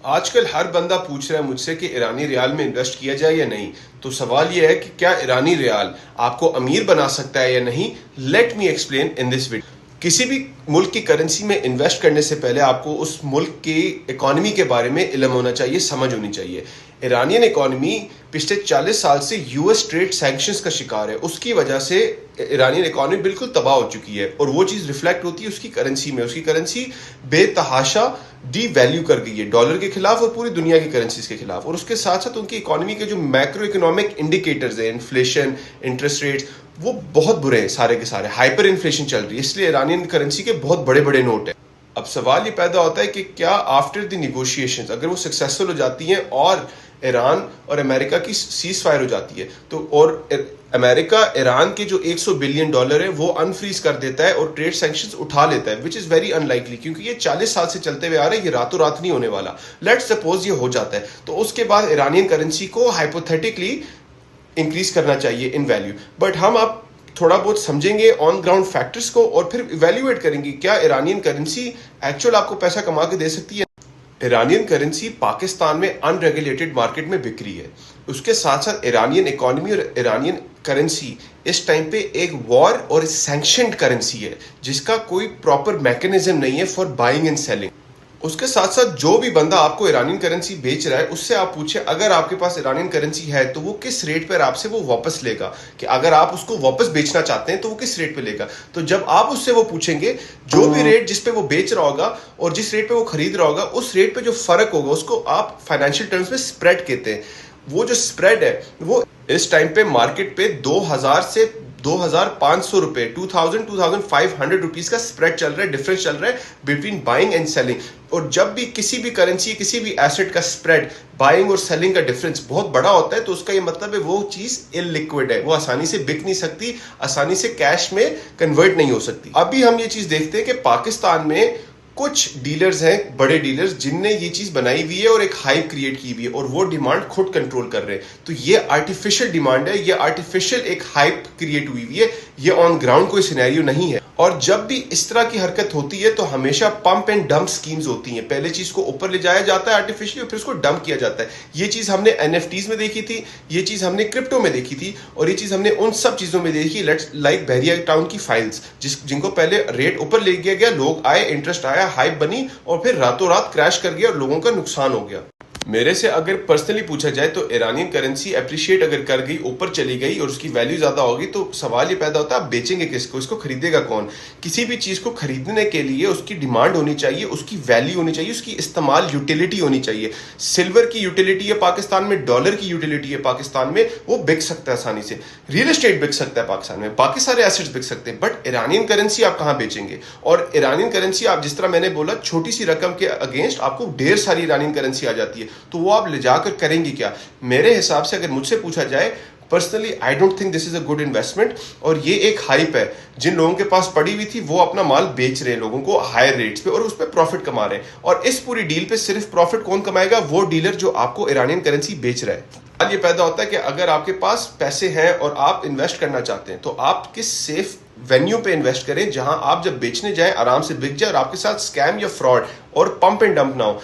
आजकल हर बंदा पूछ रहा है मुझसे कि ईरानी रियाल में इन्वेस्ट किया जाए या नहीं। तो सवाल यह है कि क्या ईरानी रियाल आपको अमीर बना सकता है या नहीं। Let me explain in this video. किसी भी मुल्क की करेंसी में इन्वेस्ट करने से पहले आपको उस मुल्क की इकोनॉमी के बारे में इल्म होना चाहिए, समझ होनी चाहिए। ईरानियन इकोनॉमी पिछले 40 साल से यूएस ट्रेड सैंक्शंस का शिकार है। उसकी वजह से ईरानियन इकोनॉमी बिल्कुल तबाह हो चुकी है और वो चीज़ रिफ्लेक्ट होती है उसकी करेंसी में। उसकी करेंसी बेतहाशा डी वैल्यू कर गई है डॉलर के खिलाफ और पूरी दुनिया की करेंसीज के खिलाफ। और उसके साथ साथ उनकी इकोनॉमी के जो मैक्रो इकोनॉमिक इंडिकेटर्स हैं, इन्फ्लेशन, इंटरेस्ट रेट्स, वो बहुत बुरे हैं सारे के सारे। हाइपर इन्फ्लेशन चल रही है, इसलिए ईरानियन करेंसी के बहुत बड़े बड़े नोट हैं। अब सवाल ये पैदा होता है कि क्या आफ्टर द निगोशिएशंस अगर वो सक्सेसफुल हो जाती हैं और ईरान और अमेरिका की सीज फायर हो जाती है तो और अमेरिका ईरान के जो 100 बिलियन डॉलर है वो अनफ्रीज कर देता है और ट्रेड सैंक्शंस उठा लेता है, विच इज वेरी अनलाइकली, क्योंकि ये 40 साल से चलते हुए आ रहे हैं, ये रातों रात नहीं होने वाला। लेट्स सपोज ये हो जाता है तो उसके बाद ईरानियन करेंसी को हाइपोथेटिकली इंक्रीज करना चाहिए इन वैल्यू। बट हम अब थोड़ा बहुत समझेंगे ऑन ग्राउंड फैक्टर्स को और फिर इवेल्युएट करेंगे क्या ईरानियन करेंसी एक्चुअल आपको पैसा कमा के दे सकती है। ईरानियन करेंसी पाकिस्तान में अनरेगुलेटेड मार्केट में बिक रही है। उसके साथ साथ ईरानियन इकोनॉमी और ईरानियन करेंसी इस टाइम पे एक वॉर और सैंक्शनड करेंसी है जिसका कोई प्रॉपर मैकेनिज्म नहीं है फॉर बाइंग एंड सेलिंग। उसके साथ साथ जो भी बंदा आपको ईरानियन करेंसी बेच रहा है उससे आप पूछे अगर आपके पास ईरानियन करेंसी है तो वो किस रेट पर आपसे वो वापस लेगा, कि अगर आप उसको वापस बेचना चाहते हैं तो वो किस रेट पे लेगा। तो जब आप उससे वो पूछेंगे जो भी रेट जिस पे वो बेच रहा होगा और जिस रेट पे वो खरीद रहा होगा उस रेट पे जो फर्क होगा उसको आप फाइनेंशियल टर्म्स में स्प्रेड कहते हैं। वो जो स्प्रेड है वो इस टाइम पे मार्केट पे 2000 से 2500 रुपए 2500 रुपीज का स्प्रेड चल रहा है, डिफरेंस चल रहा है बिटवीन बाइंग एंड सेलिंग। और जब भी किसी भी करेंसी किसी भी एसेट का स्प्रेड बाइंग और सेलिंग का डिफरेंस बहुत बड़ा होता है तो उसका ये मतलब है वो चीज इलिक्विड है, वो आसानी से बिक नहीं सकती, आसानी से कैश में कन्वर्ट नहीं हो सकती। अभी हम ये चीज देखते हैं कि पाकिस्तान में कुछ डीलर्स हैं, बड़े डीलर्स, जिनने ये चीज बनाई हुई है और एक हाइप क्रिएट की हुई है और वो डिमांड खुद कंट्रोल कर रहे हैं। तो ये आर्टिफिशियल डिमांड है, ये आर्टिफिशियल एक हाइप क्रिएट हुई हुई है, ये ऑन ग्राउंड कोई सिनेरियो नहीं है। और जब भी इस तरह की हरकत होती है तो हमेशा पंप एंड डंप स्कीम्स होती हैं। पहले चीज को ऊपर ले जाया जाता है आर्टिफिशियली और फिर उसको डंप किया जाता है। ये चीज हमने एनएफटीज में देखी थी, ये चीज हमने क्रिप्टो में देखी थी और ये चीज हमने उन सब चीजों में देखी लाइक बहरिया टाउन की फाइल्स, जिनको पहले रेट ऊपर ले गया गया, लोग आए, इंटरेस्ट आया, हाइप बनी और फिर रातों रात क्रैश कर गया और लोगों का नुकसान हो गया। मेरे से अगर पर्सनली पूछा जाए तो ईरानियन करेंसी अप्रिशिएट अगर कर गई, ऊपर चली गई और उसकी वैल्यू ज्यादा होगी तो सवाल ये पैदा होता है आप बेचेंगे किसको, इसको खरीदेगा कौन। किसी भी चीज को खरीदने के लिए उसकी डिमांड होनी चाहिए, उसकी वैल्यू होनी चाहिए, उसकी इस्तेमाल यूटिलिटी होनी चाहिए। सिल्वर की यूटिलिटी है पाकिस्तान में, डॉलर की यूटिलिटी है पाकिस्तान में, वो बिक सकता है आसानी से। रियल एस्टेट बिक सकता है पाकिस्तान में, बाकी सारे एसेट्स बिक सकते हैं, बट ईरानियन करेंसी आप कहां बेचेंगे। और ईरानियन करेंसी आप जिस तरह मैंने बोला छोटी सी रकम के अगेंस्ट आपको ढेर सारी ईरानियन करेंसी आ जाती है, तो वो आप ले जाकर करेंगे क्या। मेरे हिसाब से अगर मुझसे पूछा जाए personally I don't think this is a good investment. और ये एक हाइप है, जिन लोगों के पास पड़ी हुई थी वो अपना माल बेच रहे हैं लोगों को हायर रेट्स पे और उस पर प्रॉफिट कमा रहे हैं। और इस पूरी डील पे सिर्फ प्रॉफिट कौन कमाएगा, वो डीलर जो आपको ईरानियन करेंसी बेच रहा है। ये पैदा होता है कि अगर आपके पास पैसे हैं और आप इन्वेस्ट करना चाहते हैं तो आप किस सेफ वेन्यू पे इन्वेस्ट करें जहां आप जब बेचने जाएं आराम से बिक जाए और आपके साथ स्कैम या फ्रॉड और पंप एंड डंप ना हो।